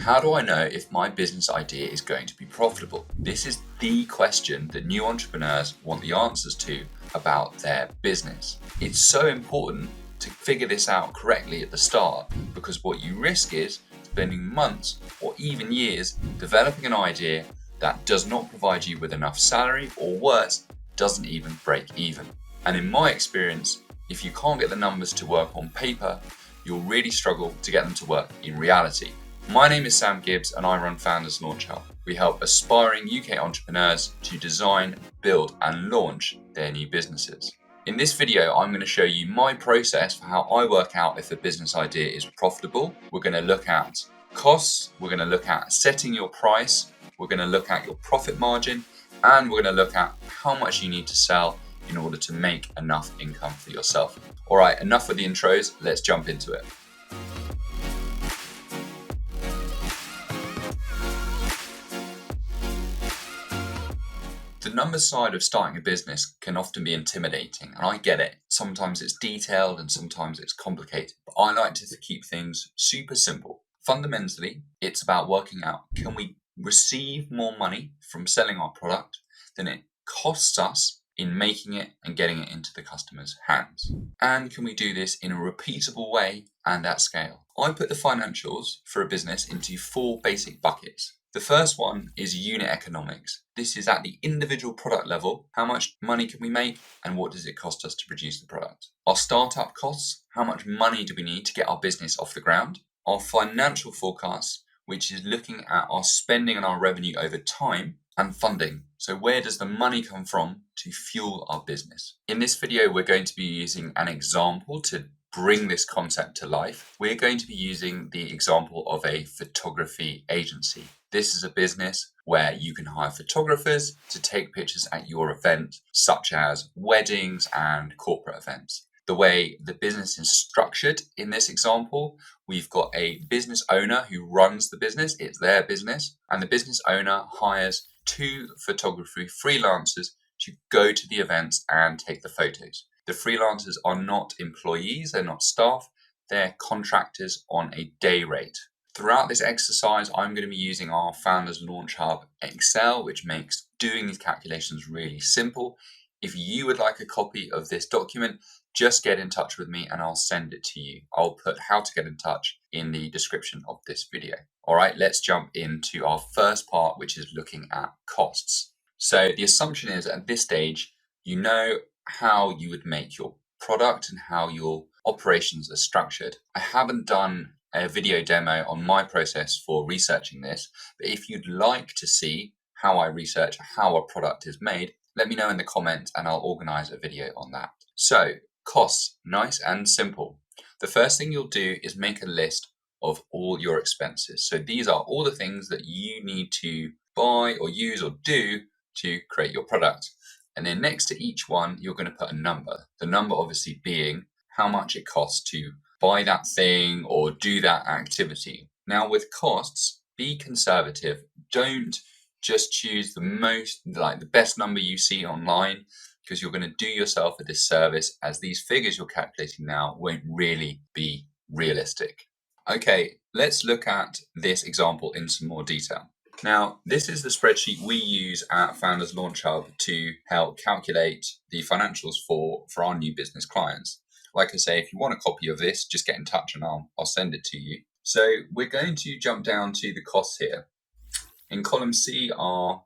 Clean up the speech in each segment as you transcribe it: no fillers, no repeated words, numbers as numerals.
How do I know if my business idea is going to be profitable? This is the question that new entrepreneurs want the answers to about their business. It's so important to figure this out correctly at the start, because what you risk is spending months or even years developing an idea that does not provide you with enough salary, or worse, doesn't even break even. And in my experience, if you can't get the numbers to work on paper, you'll really struggle to get them to work in reality. My name is Sam Gibbs and I run Founders Launch Hub. We help aspiring UK entrepreneurs to design, build and launch their new businesses. In this video, I'm going to show you my process for how I work out if a business idea is profitable. We're going to look at costs, we're going to look at setting your price, we're going to look at your profit margin, and we're going to look at how much you need to sell in order to make enough income for yourself. All right, enough with the intros, let's jump into it. The numbers side of starting a business can often be intimidating, and I get it. Sometimes it's detailed and sometimes it's complicated, but I like to keep things super simple. Fundamentally, it's about working out, can we receive more money from selling our product than it costs us in making it and getting it into the customer's hands? And can we do this in a repeatable way and at scale? I put the financials for a business into 4 basic buckets. The first one is unit economics. This is at the individual product level. How much money can we make and what does it cost us to produce the product? Our startup costs, how much money do we need to get our business off the ground? Our financial forecasts, which is looking at our spending and our revenue over time, and funding. So where does the money come from to fuel our business? In this video, we're going to be using an example to bring this concept to life. We're going to be using the example of a photography agency. This is a business where you can hire photographers to take pictures at your event, such as weddings and corporate events. The way the business is structured in this example, we've got a business owner who runs the business, it's their business, and the business owner hires 2 photography freelancers to go to the events and take the photos. The freelancers are not employees, they're not staff, they're contractors on a day rate. Throughout this exercise, I'm going to be using our Founders Launch Hub Excel, which makes doing these calculations really simple. If you would like a copy of this document, just get in touch with me and I'll send it to you. I'll put how to get in touch in the description of this video. All right, let's jump into our first part, which is looking at costs. So the assumption is at this stage, you know how you would make your product and how your operations are structured. I haven't done a video demo on my process for researching this, but if you'd like to see how I research how a product is made, let me know in the comments and I'll organize a video on that. So costs, nice and simple. The first thing you'll do is make a list of all your expenses. So these are all the things that you need to buy or use or do to create your product. And then next to each one, you're going to put a number. The number obviously being how much it costs to buy that thing or do that activity. Now with costs, be conservative. Don't just choose the best number you see online, because you're going to do yourself a disservice, as these figures you're calculating now won't really be realistic. Okay, let's look at this example in some more detail. Now, this is the spreadsheet we use at Founders Launch Hub to help calculate the financials for our new business clients. Like I say, if you want a copy of this, just get in touch and I'll send it to you. So we're going to jump down to the costs here. In column C are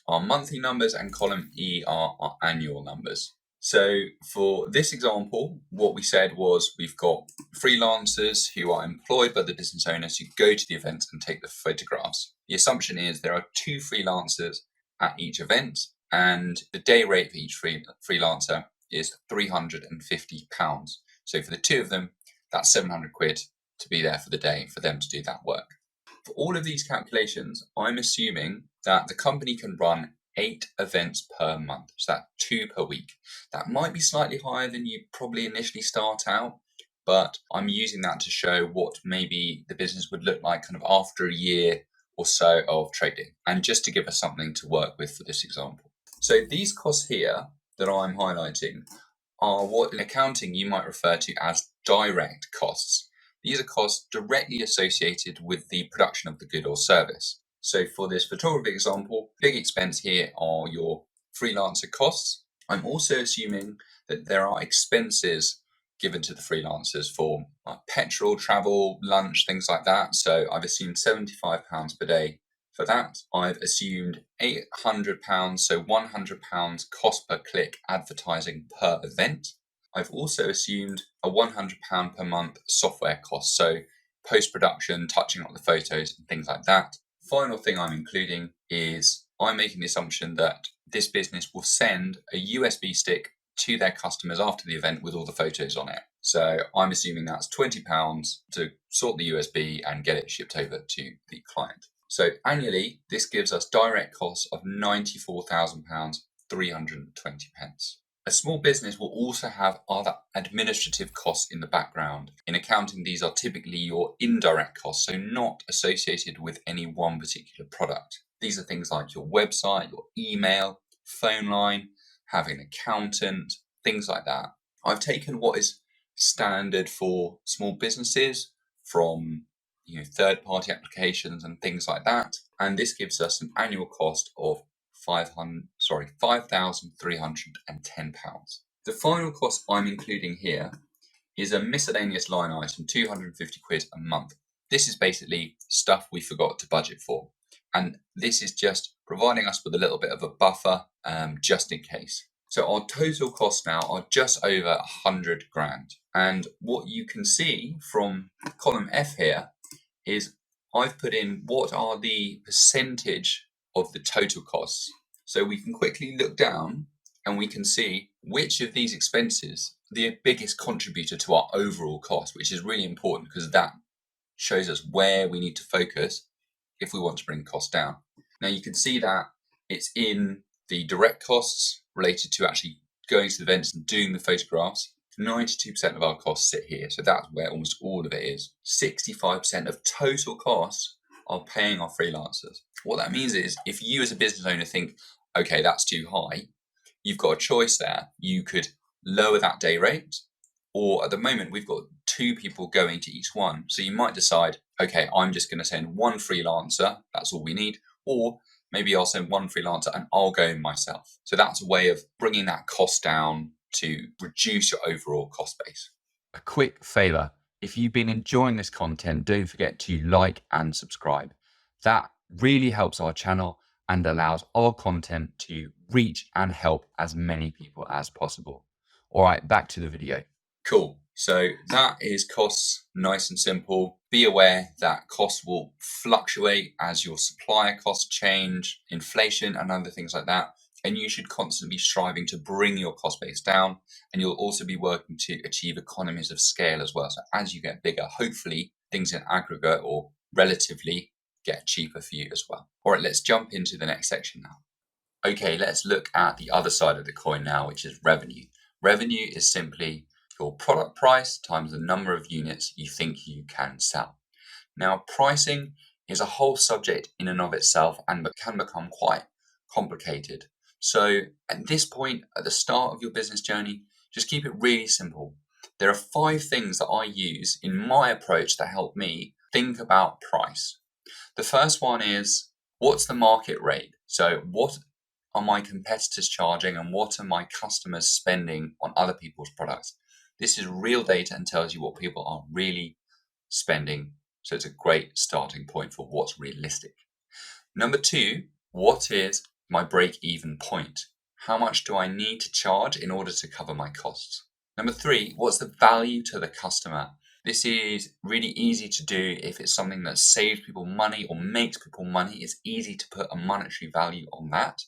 our monthly numbers and column E are our annual numbers. So for this example, what we said was we've got freelancers who are employed by the business owners who go to the events and take the photographs. The assumption is there are 2 freelancers at each event, and the day rate for each freelancer is £350. So for the 2 of them, that's 700 quid to be there for the day for them to do that work. For all of these calculations, I'm assuming that the company can run 8 events per month, so that's 2 per week. That might be slightly higher than you probably initially start out, but I'm using that to show what maybe the business would look like kind of after a year or so of trading, and just to give us something to work with for this example. So these costs here that I'm highlighting are what in accounting you might refer to as direct costs. These are costs directly associated with the production of the good or service. So for this photography example, big expense here are your freelancer costs. I'm also assuming that there are expenses given to the freelancers for petrol, travel, lunch, things like that. So I've assumed £75 per day for that. I've assumed £800, so £100 cost per click advertising per event. I've also assumed a £100 per month software cost, so post-production, touching up the photos and things like that. Final thing I'm including is I'm making the assumption that this business will send a USB stick to their customers after the event with all the photos on it. So I'm assuming that's £20 to sort the USB and get it shipped over to the client. So annually, this gives us direct costs of £94,000, 320 pence. A small business will also have other administrative costs in the background. In accounting, these are typically your indirect costs, so not associated with any one particular product. These are things like your website, your email, phone line, having an accountant, things like that. I've taken what is standard for small businesses from third-party applications and things like that, and this gives us an annual cost of £5,310. The final cost I'm including here is a miscellaneous line item, 250 quid a month. This is basically stuff we forgot to budget for, and this is just providing us with a little bit of a buffer just in case. So our total costs now are just over 100 grand. And what you can see from column F here is I've put in what are the percentage of the total costs. So we can quickly look down and we can see which of these expenses the biggest contributor to our overall cost, which is really important because that shows us where we need to focus if we want to bring costs down. Now you can see that it's in the direct costs related to actually going to the events and doing the photographs. 92% of our costs sit here, so that's where almost all of it is. 65% of total costs are paying our freelancers. What that means is if you as a business owner think, okay, that's too high, you've got a choice there. You could lower that day rate, or at the moment we've got 2 people going to each one. So you might decide, okay, I'm just going to send 1 freelancer, that's all we need, or maybe I'll send 1 freelancer and I'll go myself. So that's a way of bringing that cost down to reduce your overall cost base. A quick favour, if you've been enjoying this content, don't forget to like and subscribe. That really helps our channel and allows our content to reach and help as many people as possible. All right, back to the video. Cool. So that is costs, nice and simple. Be aware that costs will fluctuate as your supplier costs change, inflation and other things like that. And you should constantly be striving to bring your cost base down. And you'll also be working to achieve economies of scale as well. So as you get bigger, hopefully things in aggregate or relatively get cheaper for you as well. All right, let's jump into the next section now. Okay, let's look at the other side of the coin now, which is revenue. Revenue is simply your product price times the number of units you think you can sell. Now, pricing is a whole subject in and of itself and can become quite complicated. So at this point, at the start of your business journey, just keep it really simple. There are 5 things that I use in my approach that help me think about price. The first one is, what's the market rate? So what are my competitors charging and what are my customers spending on other people's products? This is real data and tells you what people are really spending. So it's a great starting point for what's realistic. Number 2, what is my break-even point? How much do I need to charge in order to cover my costs? Number 3, what's the value to the customer? This is really easy to do if it's something that saves people money or makes people money. It's easy to put a monetary value on that.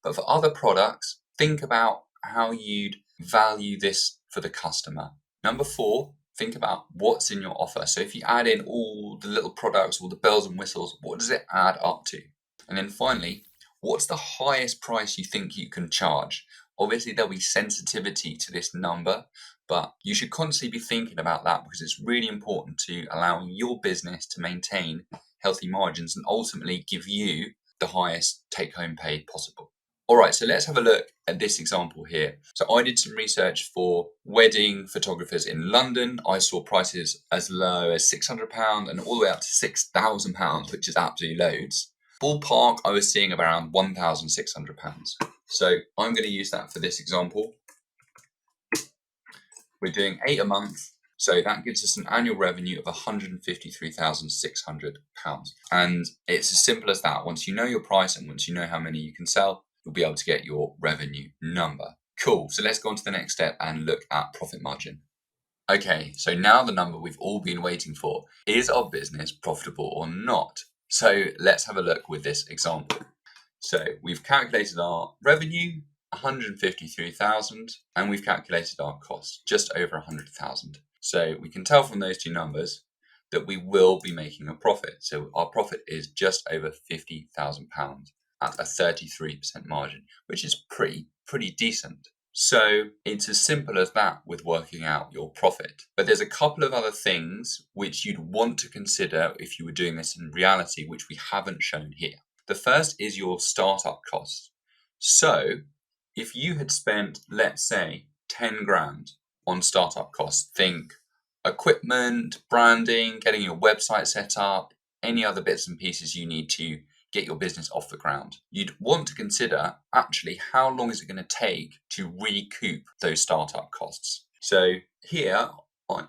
But for other products, think about how you'd value this for the customer. Number 4, think about what's in your offer. So if you add in all the little products, all the bells and whistles, what does it add up to? And then finally, what's the highest price you think you can charge? Obviously, there'll be sensitivity to this number, but you should constantly be thinking about that because it's really important to allowing your business to maintain healthy margins and ultimately give you the highest take-home pay possible. All right, so let's have a look at this example here. So I did some research for wedding photographers in London. I saw prices as low as £600 and all the way up to £6,000, which is absolutely loads. Ballpark, I was seeing around £1,600. So I'm going to use that for this example. We're doing 8 a month. So that gives us an annual revenue of £153,600. And it's as simple as that. Once you know your price and once you know how many you can sell, you'll be able to get your revenue number. Cool. So let's go on to the next step and look at profit margin. Okay, so now the number we've all been waiting for. Is our business profitable or not? So let's have a look with this example. So we've calculated our revenue, 153,000, and we've calculated our costs, just over 100,000. So we can tell from those two numbers that we will be making a profit. So our profit is just over £50,000 at a 33% margin, which is pretty decent. So it's as simple as that with working out your profit. But there's a couple of other things which you'd want to consider if you were doing this in reality, which we haven't shown here. The first is your startup costs. So if you had spent, let's say, 10 grand on startup costs, think equipment, branding, getting your website set up, any other bits and pieces you need to get your business off the ground. You'd want to consider actually how long is it going to take to recoup those startup costs. So here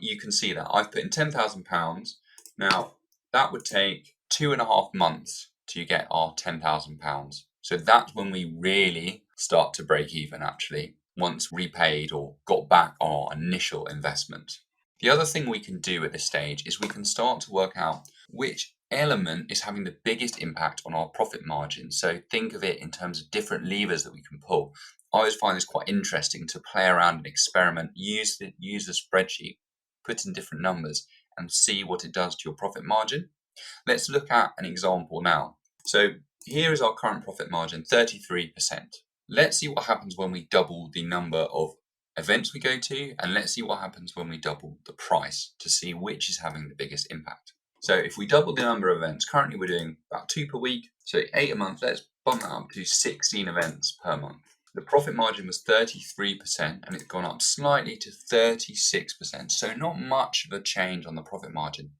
you can see that I've put in £10,000. Now that would take 2.5 months to get our £10,000. So that's when we really start to break even actually, once repaid or got back our initial investment. The other thing we can do at this stage is we can start to work out which element is having the biggest impact on our profit margin. So think of it in terms of different levers that we can pull. I always find this quite interesting to play around and experiment, use the spreadsheet, put in different numbers and see what it does to your profit margin. Let's look at an example now. So here is our current profit margin, 33%. Let's see what happens when we double the number of events we go to, and let's see what happens when we double the price to see which is having the biggest impact. So if we double the number of events, currently we're doing about 2 per week, so 8 a month, let's bump that up to 16 events per month. The profit margin was 33% and it's gone up slightly to 36%, so not much of a change on the profit margin.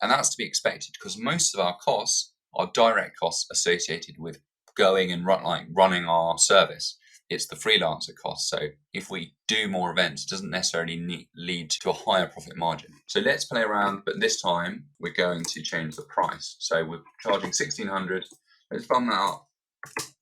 And that's to be expected because most of our costs are direct costs associated with going and running our service. It's the freelancer cost. So if we do more events, it doesn't necessarily lead to a higher profit margin. So let's play around, but this time we're going to change the price. So we're charging £1,600. Let's bump that up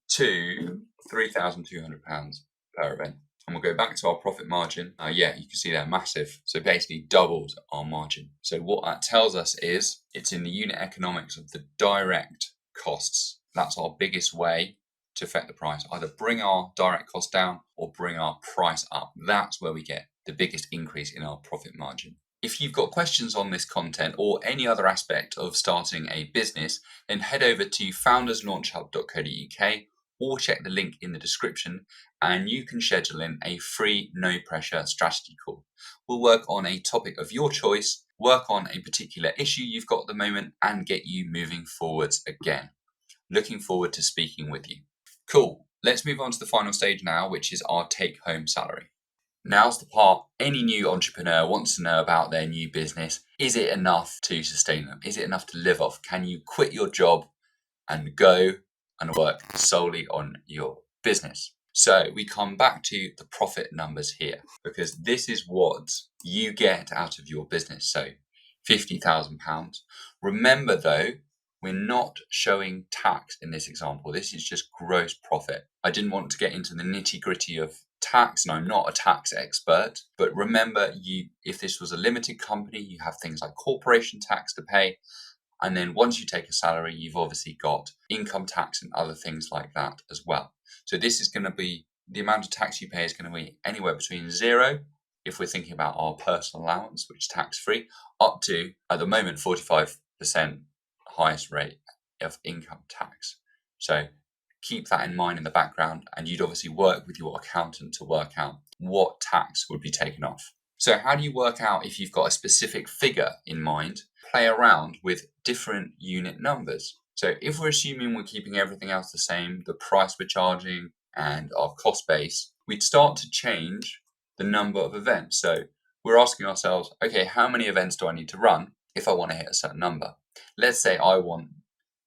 to £3,200 per event. And we'll go back to our profit margin. You can see they're massive. So basically doubled our margin. So what that tells us is it's in the unit economics of the direct costs. That's our biggest way to affect the price. Either bring our direct cost down or bring our price up. That's where we get the biggest increase in our profit margin. If you've got questions on this content or any other aspect of starting a business, then head over to founderslaunchhub.co.uk or check the link in the description and you can schedule in a free no pressure strategy call. We'll work on a topic of your choice, work on a particular issue you've got at the moment and get you moving forwards again. Looking forward to speaking with you. Cool. Let's move on to the final stage now, which is our take home salary. Now's the part any new entrepreneur wants to know about their new business. Is it enough to sustain them? Is it enough to live off? Can you quit your job and go and work solely on your business? So we come back to the profit numbers here because this is what you get out of your business. So £50,000. Remember though, we're not showing tax in this example. This is just gross profit. I didn't want to get into the nitty gritty of tax, and I'm not a tax expert, but remember, if this was a limited company, you have things like corporation tax to pay. And then once you take a salary, you've obviously got income tax and other things like that as well. So this is going to be, the amount of tax you pay is going to be anywhere between 0, if we're thinking about our personal allowance, which is tax-free, up to, at the moment, 45% highest rate of income tax. So keep that in mind in the background, and you'd obviously work with your accountant to work out what tax would be taken off. So how do you work out if you've got a specific figure in mind? Play around with different unit numbers. So if we're assuming we're keeping everything else the same, the price we're charging and our cost base, we'd start to change the number of events. So we're asking ourselves, okay, how many events do I need to run if I want to hit a certain number? Let's say I want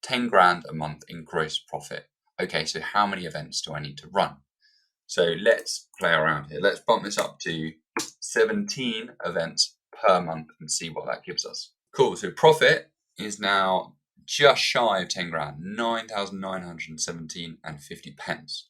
10 grand a month in gross profit. Okay, so how many events do I need to run? So let's play around here. Let's bump this up to 17 events per month and see what that gives us. Cool, so profit is now just shy of 10 grand, 9,917 and 50 pence.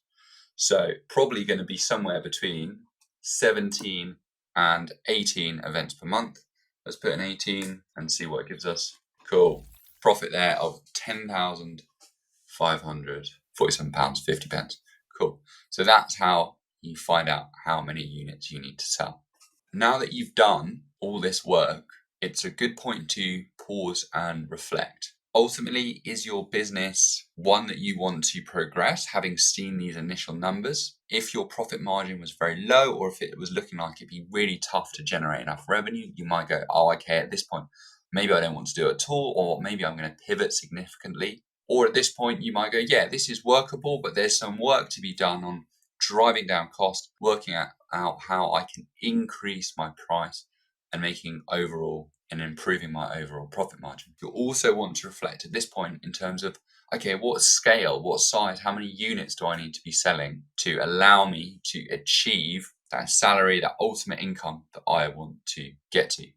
So probably going to be somewhere between 17 and 18 events per month. Let's put in 18 and see what it gives us. Cool. Profit there of £10,547, 50 pence. Cool. So that's how you find out how many units you need to sell. Now that you've done all this work, it's a good point to pause and reflect. Ultimately, is your business one that you want to progress, having seen these initial numbers? If your profit margin was very low, or if it was looking like it'd be really tough to generate enough revenue, you might go, oh, okay, at this point, maybe I don't want to do it at all, or maybe I'm going to pivot significantly. Or at this point, you might go, yeah, this is workable, but there's some work to be done on driving down cost, working out how I can increase my price and making overall and improving my overall profit margin. You'll also want to reflect at this point in terms of, okay, what scale, what size, how many units do I need to be selling to allow me to achieve that salary, that ultimate income that I want to get to.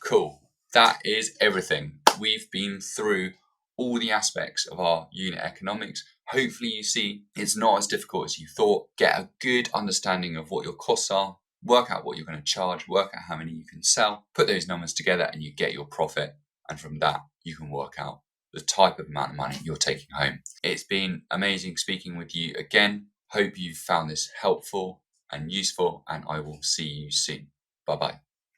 Cool. That is everything. We've been through all the aspects of our unit economics. Hopefully you see it's not as difficult as you thought. Get a good understanding of what your costs are, work out what you're going to charge, work out how many you can sell, put those numbers together and you get your profit. And from that, you can work out the type of amount of money you're taking home. It's been amazing speaking with you again. Hope you found this helpful and useful, and I will see you soon. Bye-bye.